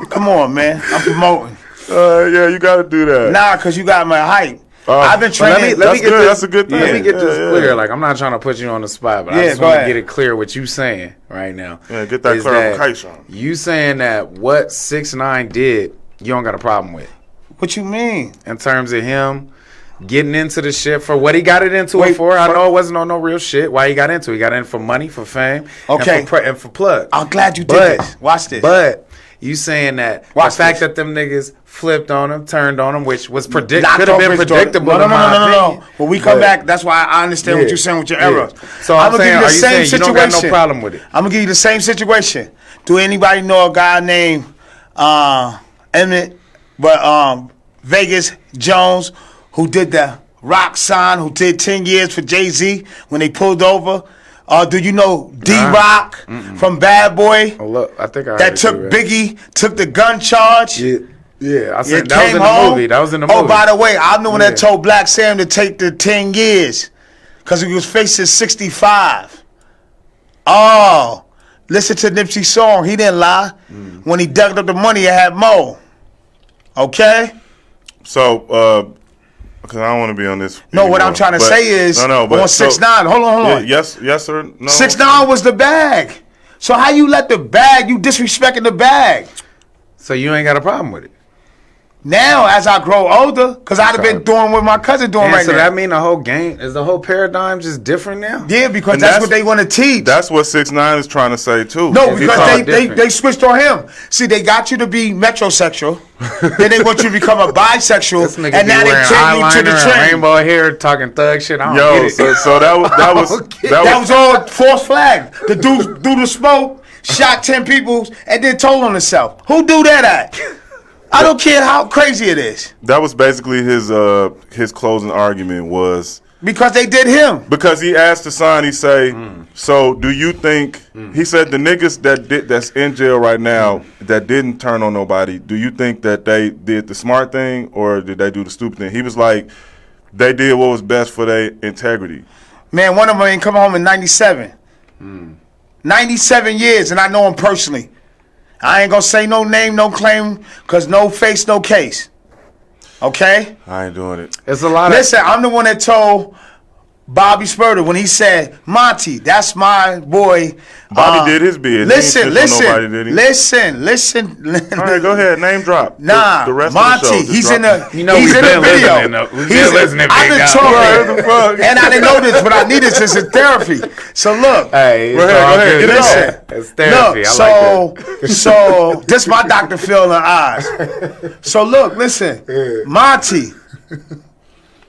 Come on, man. I'm promoting. Yeah, you got to do that. Nah, because you got my hype. I've been training. That's good. That's a good thing. Let me get this Yeah, clear. yeah. Like, I'm not trying to put you on the spot, but I Yeah, just go want to ahead. get it clear what you saying right now. Yeah, get that Is clarification. You saying that what 6ix9ine did, you don't got a problem with What you mean? in terms of him getting into the shit for what he got it into Wait, it for. I know it wasn't on no real shit. Why he got into it? He got in for money, for fame, Okay. and for plug. I'm glad you did But- this. Watch this. But you saying that Watch the fact this. that them niggas flipped on him, turned on him, which was could Knocked have off been his daughter. predictable. No. in my opinion. When we come But- back, that's why I understand what Yeah. you're saying with your Yeah. errors. So I'm I'ma saying, give you the are you same saying you don't got no situation. problem with it? I'm gonna give you the same situation. Do anybody know a guy named Emmett, Vegas Jones, who did the rock sign, who did 10 years for Jay-Z when they pulled over Do you know D-Rock from Bad Boy? Oh, look, I think I heard That it took too, Biggie, took the gun charge. Yeah, I Yeah, said that was came in the home. movie. That was in the movie. Oh, by the way, I'm the one that Yeah. told Black Sam to take the 10 years because he was facing 65. Oh, listen to Nipsey's song. He didn't lie. When he dug up the money, it had more. Okay? So, because I don't want to be on this. No, what anymore, I'm trying to but- say is but on 6ix9ine. Hold on. Yes or no? 6ix9ine was the bag. So how you let the bag, you disrespecting the bag? So you ain't got a problem with it. Now, as I grow older, because I'd have been doing what my cousin doing And right so now. that mean the whole game is the whole paradigm just different now? Yeah, because And that's what they want to teach. That's what 6ix9ine is trying to say too. No, It's because all they different. switched on him. See, they got you to be metrosexual. Then they want you to become a bisexual. This nigga And be now they wearing change you to eyeliner the and trend. rainbow hair, talking thug shit. I don't Yo, get it. so that was That was all false flag. The dude do the smoke, shot 10 people, and then told on himself. Who do that at? I don't care how crazy it is. that was basically his closing argument was Because they did him. because he asked the son. He say, so do you think? He said the niggas that's in jail right now that didn't turn on nobody. Do you think that they did the smart thing or did they do the stupid thing? He was like, they did what was best for their integrity. Man, one of them ain't come home in 97. 97 years, and I know him personally. I ain't gonna say no name, no claim, because no face, no case. Okay? I ain't doing it. It's a lot of. Listen, I'm the one that told Bobby Spurter when he said, Monty, that's my boy. Bobby did his bid. He ain't snitch on nobody, did he? listen. All right, go ahead. Name drop. Nah, the rest Monty, of the show. Just he's drop in it. the You know he's we in been the video. listening, though. We been listening, I've big been guy. talking, What the fuck? and I didn't know this, but I need this as a therapy. So look, Hey, Go it's ahead, all go ahead, good. get it listen. on. It's therapy. Look, I like that. so this my Dr. Phil in the eyes. So look, listen, Monty,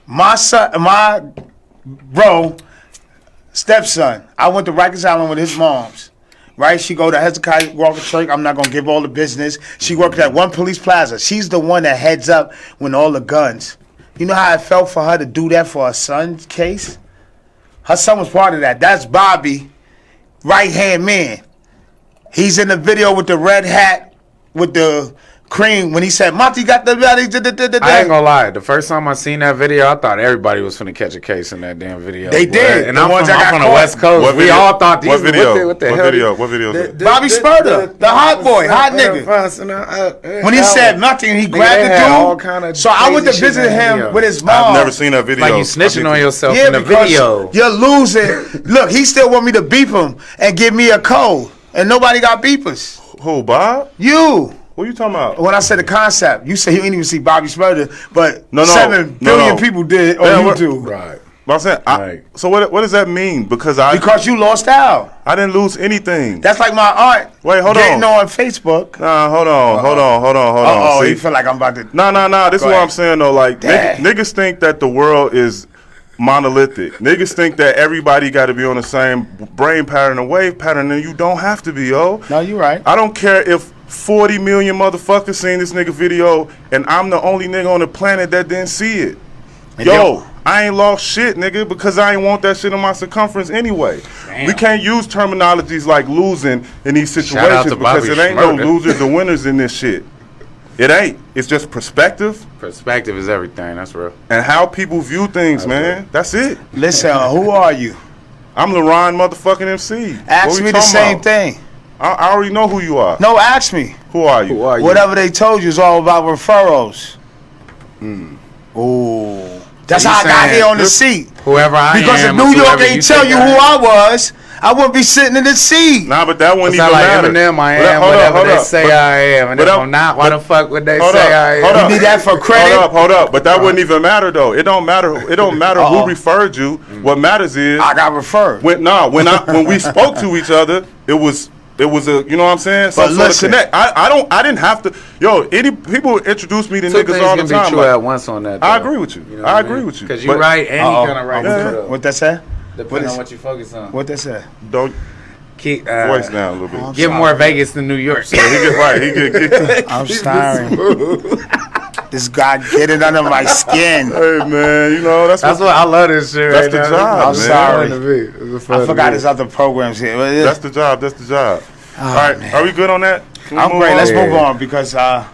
my son, my bro, stepson. I went to Rikers Island with his moms. Right? She go to Hezekiah Walker Church. I'm not gonna give all the business. She worked at One Police Plaza. She's the one that heads up when all the guns. You know how it felt for her to do that for her son's case? Her son was part of that. That's Bobby, right hand man. He's in the video with the red hat, with the cream. When he said, Monty got the... I ain't gonna lie. The first time I seen that video, I thought everybody was finna catch a case in that damn video. They boy. did. And The I'm ones from, that I'm got from the caught. West Coast. What We video? all thought these. What video? What the What hell? video? What video is it? Bobby Spurter, the hot boy, hot nigga. When he said nothing, he grabbed the dude. So I went to visit him with his mom. I've never seen that video. Like you snitching on yourself Yeah, in the because video. you're losing. Look, he still want me to beep him and give me a code. And nobody got beepers. Who, Bob? You. What you talking about? When I said the concept, you said you didn't even see Bobby Spurter, but No, 7 billion no. people did on Yeah, YouTube. Right. But I'm saying, Right. so what does that mean? Because Because you lost out. I didn't lose anything. That's like my aunt Wait, hold getting on. on Facebook. Nah, hold on. Oh, See? you feel like I'm about to... Nah. This is Go what ahead. I'm saying though. Like Dang. niggas think that the world is monolithic. Niggas think that everybody got to be on the same brain pattern or wave pattern, and you don't have to be, yo. No, you're right. I don't care if 40 million motherfuckers seen this nigga video, and I'm the only nigga on the planet that didn't see it. And Yo, then- I ain't lost shit, nigga, because I ain't want that shit on my circumference anyway. Damn. We can't use terminologies like losing in these out situations to because Bobby it ain't Shmurda. no losers or winners in this shit. It ain't. It's just perspective Perspective is everything. That's real. and how people view things, man. That's it. Listen, who are you? I'm LaRon motherfucking MC. Ask What we me the talking same about? thing. I already know who you are. No, ask me. Who are you? Whatever they told you is all about referrals. Ooh. That's So you how I got saying here on the this- seat. Whoever I Because if am, New York whoever ain't tell think you I who am. I was, I wouldn't be sitting in the seat. Nah, but that wouldn't It's even not like matter. Eminem, I But am hold up, whatever hold they up. say But- I am. And but if that- I'm not, why the fuck would they Hold say up, I am? hold up. You need that for credit? Hold up. But that wouldn't even matter though. It don't matter. It don't matter Uh-oh. who referred you. What matters is I got referred. when we spoke to each other, it was a, you know what I'm saying? Some But sort of listen. connect. I didn't have to. Yo, any people introduce me to Two niggas things all the can be time. true like, at once on that. I though. agree with you. know I what agree mean? with you. Because But- you right and Uh-oh. you kind of right. Yeah. too, though. What that say? Depending is- on what you focus on. What that say? Don't Keep, voice down a little bit. I'm Give sorry. more Vegas than New York. He get right. He get. I'm sorry. This guy get it under my skin. Hey man, you know that's what I love this shit. That's the job, I'm man. sorry. I forgot his other programs here. That's the job. All right, man. are we good on that? Can we I'm move great. on? Let's move on because I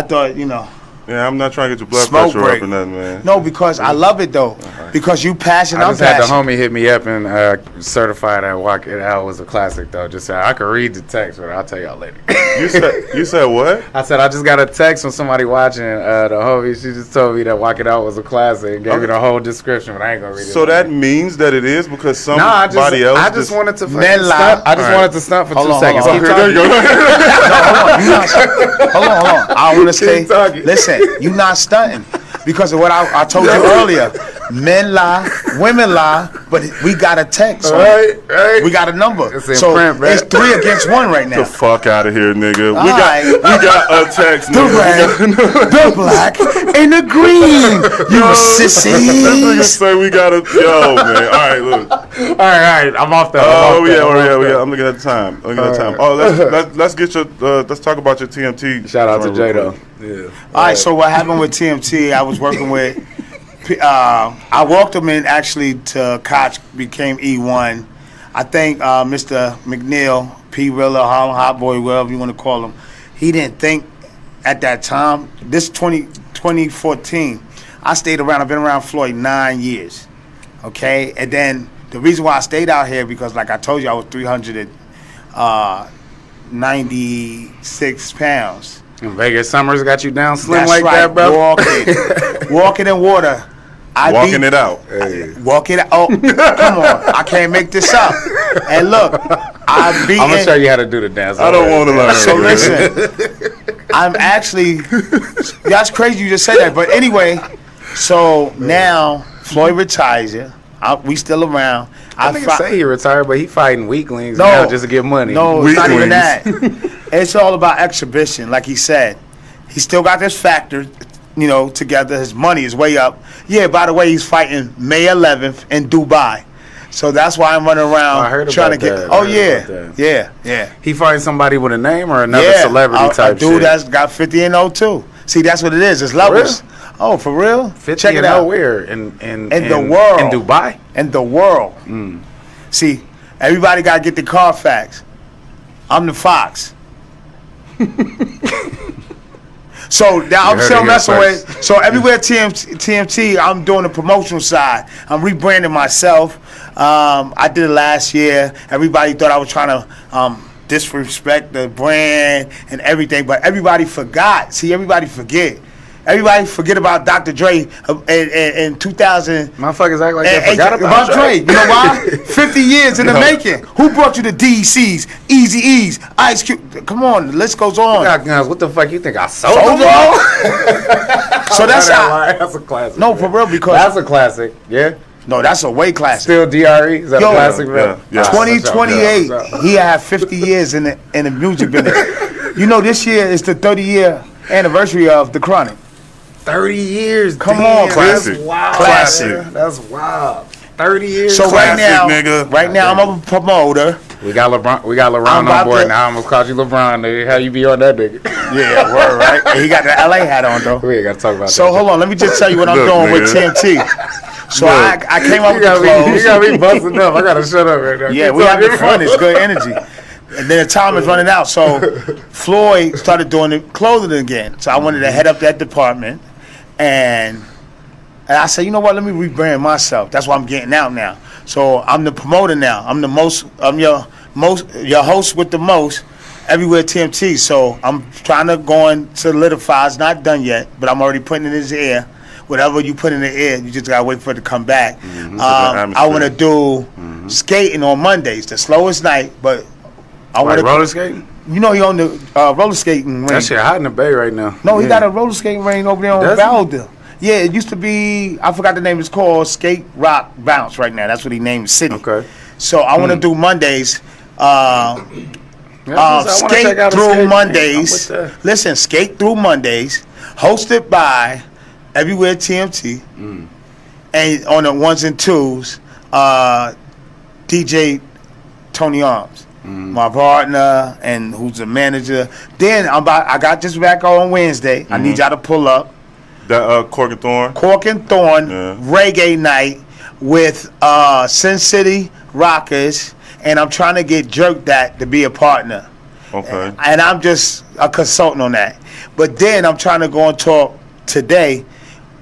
thought, Yeah, I'm not trying to get your blood Smoke pressure break. up or nothing, man. No, because I love it though. Because you passionate, I I'm just had the passionate. homie hit me up and certify that Walk It Out was a classic though. Just said I could read the text, but I'll tell y'all later. You said what? I said I just got a text from somebody watching the homie. She just told me that Walk It Out was a classic and gave me the whole description, but I ain't gonna read it. So that means that it is because somebody else. I just wanted to Men lie. stunt. I just All right. wanted to stunt for Hold 2 on, seconds. hold on. Keep There you talking. go. Hold on. I want to say, Keep talking. listen, you not stunting because of what I told you earlier. Men lie, women lie, but we got a text. Right. We got a number. It's in So print, man. it's 3 against 1 right The now. fuck out of here, nigga. All We right. got a text. The nigga. red, the black, and the green. You This nigga sissies. say we got a yo, man. All right, look. All right. I'm off that. Oh yeah. I'm looking at the time. Oh, let's get your let's talk about your TMT. Shout out to real Jay quick. though. Yeah. All right, so what happened with TMT, I was working with, I walked him in actually to Koch, became E1. I think Mr. McNeil, P. Rilla, Harlem Hot Boy, whatever you want to call him, he didn't think at that time, this 2014, I stayed around, I've been around Floyd 9 years, okay? And then the reason why I stayed out here, because like I told you, I was 396 pounds. And Vegas Summers got you down slim That's like right, that, bro. walking in water. Walking it out. Walk it out. Oh, come on. I can't make this up. And look, I beat. I'm gonna show you how to do the dance. I don't want to learn. So listen, I'm actually. That's crazy you just said that. But anyway, so now Floyd retires here. We still around. I think say he retired, but he fighting weaklings No. now just to get money. No, it's not even Weaklings. that. It's all about exhibition, like he said. He still got this factor, together. His money is way up. Yeah, by the way, he's fighting May 11th in Dubai. So that's why I'm running around I heard trying to about get. that. Oh I heard about that. yeah. He fighting somebody with a name or another Yeah, celebrity type a dude shit. that's got 50 and 02. See, that's what it is. It's levels. Oh, for real? 50 Check it and out. nowhere in the world. in Dubai. In the world. See, everybody got to get the Carfax. I'm the Fox. So now I'm heard still it here messing first. with. So everywhere TMT, I'm doing the promotional side. I'm rebranding myself. I did it last year. Everybody thought I was trying to disrespect the brand and everything, but everybody forgot. See, everybody forget. Everybody forget about Dr. Dre in 2000. Motherfuckers act like they forgot About Dre. You know why? 50 years in the making. Who brought you the DCs, Easy E's, Ice Cube? Come on, the list goes on. Got guns. What the fuck you think I sold Sold them all? So that's how. That's a classic. No, for real, because That's a classic. Yeah. no, that's a way classic. Still DRE. Is that Yo, a classic? bro? yeah. 2028, he had 50 years in the music business. This year is the 30-year anniversary of The Chronic. 30 years. Come damn, on, Classic. That's wild. Classic. man. That's wild. 30 years. So Classic, right nigga. now I'm a promoter. We got LeBron. We got I'm LeBron about on board to- now. I'm gonna call you LeBron, nigga. How you be on that nigga? Yeah, word, right? And he got the LA hat on though. We ain't gotta talk about So that. hold on, let me just tell you what I'm Look, doing with nigga. TMT. So I came up You with the got clothes. me busting up. I gotta shut up right now. Yeah, Keep we having talking. fun. It's good energy. And then the time is running out. So Floyd started doing the clothing again. So I wanted to head up that department. And I said, you know what, let me rebrand myself. That's why I'm getting out now. So I'm the promoter now. I'm your host with the most, Everywhere TMT. So I'm trying to go and solidify. It's not done yet, but I'm already putting it in his ear. Whatever you put in the air, you just gotta wait for it to come back. I want to do skating on Mondays, the slowest night, but I want Like to. roller skating? He on the roller skating ring. That shit hot in the bay right now. No, he Yeah. got a roller skating ring over there on Does he? Valda. Yeah, it used to be. I forgot the name. It's called Skate Rock Bounce right now. That's what he named the city. Okay. So I want to do Mondays. Yeah, I wanna Skate check out a through skate. Mondays. I'm with that. Listen, skate through Mondays, hosted by Everywhere TMT, and on the ones and twos, DJ Tony Arms, my partner, and who's the manager. Then I got this back on Wednesday. I need y'all to pull up. That Cork and Thorn. Cork and Thorn Yeah. reggae night with Sin City Rockers, and I'm trying to get Jerk That to be a partner. Okay. And I'm just a consultant on that. But then I'm trying to go and talk today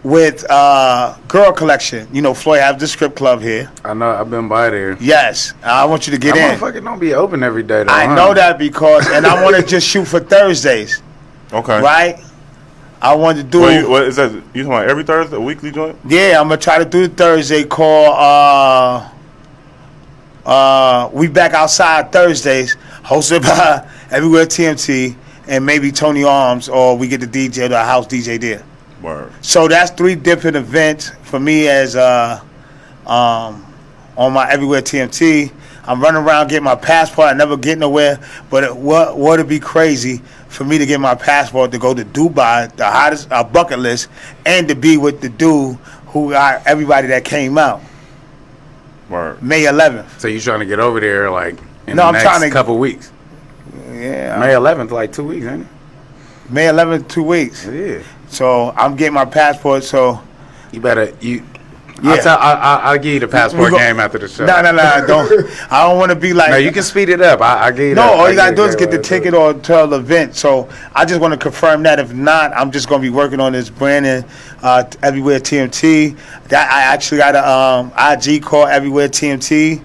with Girl Collection. You know, Floyd have the strip club here. I know. I've been by there. Yes, I want you to get That in. motherfucker don't be open every day, though. I know that because, and I want to just shoot for Thursdays, Okay. right? I want to do. Wait, what is that? You talking about every Thursday, a weekly joint? Yeah, I'm gonna try to do the Thursday call. We back outside Thursdays, hosted by Everywhere TMT and maybe Tony Arms, or we get the DJ, the house DJ there. Word. So that's 3 different events for me as on my Everywhere TMT. I'm running around getting my passport. I never get nowhere, but would it be crazy for me to get my passport to go to Dubai, the hottest bucket list, and to be with the dude who got everybody that came out. Word. May 11th. So you trying to get over there like in No, the I'm next trying to- couple weeks? Yeah, May 11th, like 2 weeks, ain't May 11th, 2 weeks. it? Yeah. So I'm getting my passport. So You better Yeah. I'll give you the passport We go- game after the show. no, don't. I don't want to be like. No, you can speed it up. I give you No, that. all I you gotta give do is get the that. ticket or tell the event. So I just want to confirm that. If not, I'm just gonna be working on this branding. Everywhere TMT. That I actually got a IG called Everywhere TMT.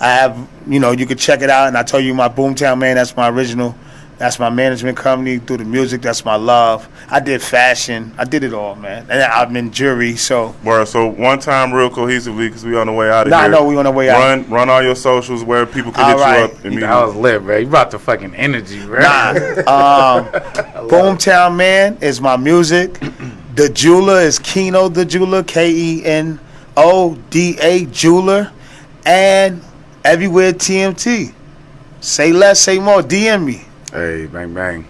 I have, you can check it out. And I told you my Boomtown Man. That's my original. That's my management company. Through the music, that's my love. I did fashion. I did it all, man. And I'm in jury. So Word. So one time, real cohesively, because we on the way out of Nah, here. I know we on the way out. Run all your socials where people can All hit right. you up immediately. That was lit, bro. You brought the fucking energy, bro. Boomtown Man is my music. The Jeweler is Keno the Jeweler, KENODA Jeweler, and Everywhere TMT. Say less, say more. DM me. Hey, bang, bang.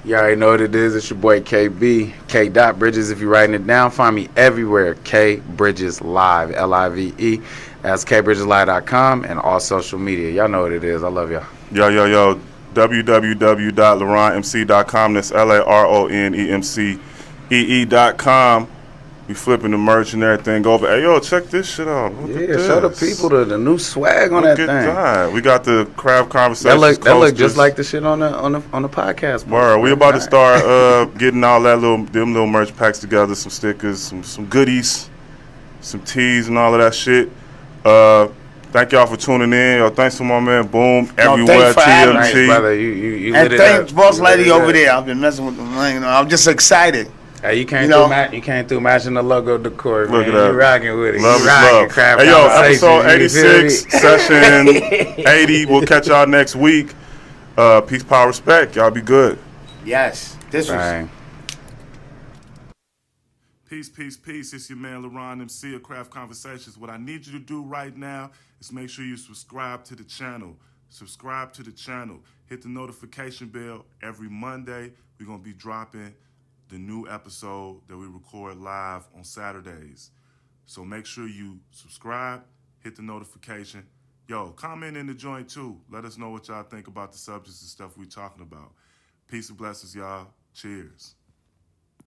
You already know what it is. It's your boy KB, K. Bridges. If you're writing it down, find me everywhere. K Bridges Live, LIVE. That's KBridgesLive.com and all social media. Y'all know what it is. I love y'all. Yo. www.laronemc.com. That's LARONEMCEE.com. We flipping the merch and everything. Go over. Hey, yo, check this shit out. Look at this. Show the people the new swag on Look that at thing. that. We got the Craft That Conversationz look coasters. just like the shit on the podcast. Word. We about to start getting all that them little merch packs together, some stickers, some goodies, some teas and all of that shit. Thank y'all for tuning in. Yo, thanks to my man Boom, Everywhere thanks for having Nice, TMT. brother. You And lit it thanks, up. boss You lit lady it over up. there. I've been messing with them. I'm just excited. Hey, you came You know- through matching the logo decor, man. Look at that. You rocking with it. Love you is rocking love. Craft Hey, yo, Conversations, episode you feel 86, me? session 80. We'll catch y'all next week. Peace, power, respect. Y'all be good. Yes. This was. Bang. Peace. It's your man, LaRon MC of Craft Conversationz. What I need you to do right now is make sure you subscribe to the channel. Hit the notification bell. Every Monday, we're going to be dropping the new episode that we record live on Saturdays. So make sure you subscribe, hit the notification. Yo, comment in the joint too. Let us know what y'all think about the subjects and stuff we're talking about. Peace and blessings, y'all. Cheers.